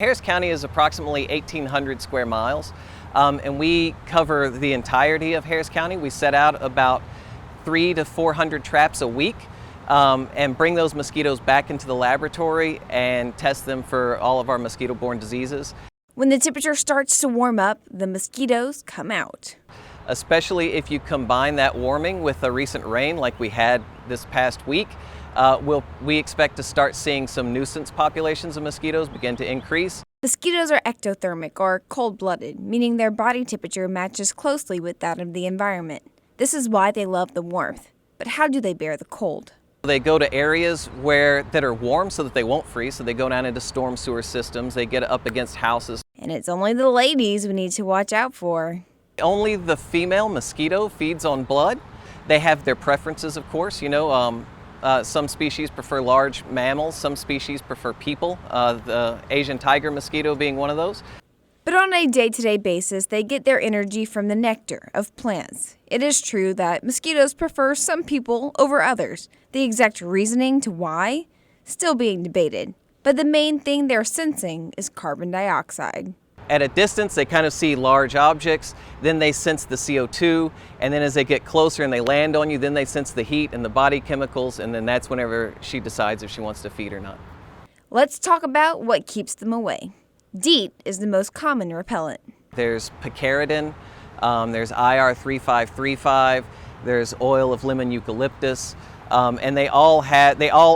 Harris County is approximately 1,800 square miles, and we cover the entirety of Harris County. We set out about 300 to 400 traps a week and bring those mosquitoes back into the laboratory and test them for all of our mosquito-borne diseases. When the temperature starts to warm up, the mosquitoes come out. Especially if you combine that warming with a recent rain like we had this past week, we expect to start seeing some nuisance populations of mosquitoes begin to increase. Mosquitoes are ectothermic, or cold-blooded, meaning their body temperature matches closely with that of the environment. This is why they love the warmth. But how do they bear the cold? They go to areas that are warm so that they won't freeze, so they go down into storm sewer systems, they get up against houses. And it's only the ladies we need to watch out for. Only the female mosquito feeds on blood. They have their preferences, of course. Some species prefer large mammals, some species prefer people, the Asian tiger mosquito being one of those. But on a day-to-day basis, they get their energy from the nectar of plants. It is true that mosquitoes prefer some people over others. The exact reasoning to why? Still being debated. But the main thing they're sensing is carbon dioxide. At a distance, they kind of see large objects, then they sense the CO2, and then as they get closer and they land on you, then they sense the heat and the body chemicals, and then that's whenever she decides if she wants to feed or not. Let's talk about what keeps them away. DEET is the most common repellent. There's picaridin, there's IR3535, there's oil of lemon eucalyptus, and they all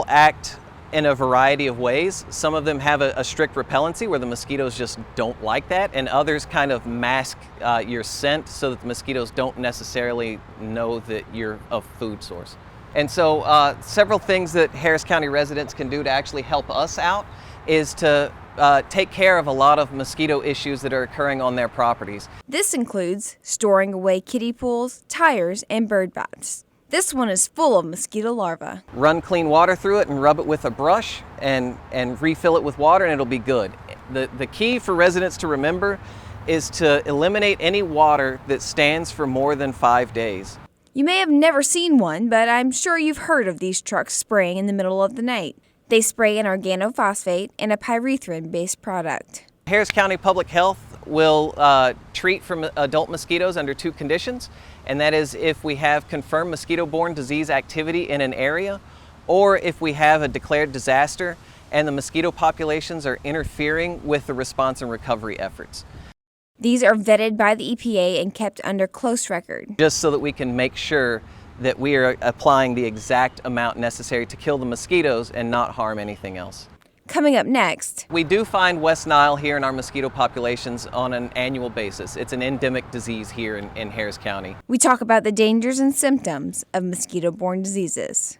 act in a variety of ways. Some of them have a strict repellency where the mosquitoes just don't like that, and others kind of mask your scent so that the mosquitoes don't necessarily know that you're a food source. And so several things that Harris County residents can do to actually help us out is to take care of a lot of mosquito issues that are occurring on their properties. This includes storing away kiddie pools, tires, and bird baths. This one is full of mosquito larvae. Run clean water through it and rub it with a brush and refill it with water and it'll be good. The key for residents to remember is to eliminate any water that stands for more than 5 days. You may have never seen one, but I'm sure you've heard of these trucks spraying in the middle of the night. They spray an organophosphate and a pyrethrin-based product. Harris County Public Health will treat for adult mosquitoes under 2 conditions, and that is if we have confirmed mosquito-borne disease activity in an area, or if we have a declared disaster and the mosquito populations are interfering with the response and recovery efforts. These are vetted by the EPA and kept under close record. Just so that we can make sure that we are applying the exact amount necessary to kill the mosquitoes and not harm anything else. Coming up next, we do find West Nile here in our mosquito populations on an annual basis. It's an endemic disease here in Harris County. we talk about the dangers and symptoms of mosquito-borne diseases.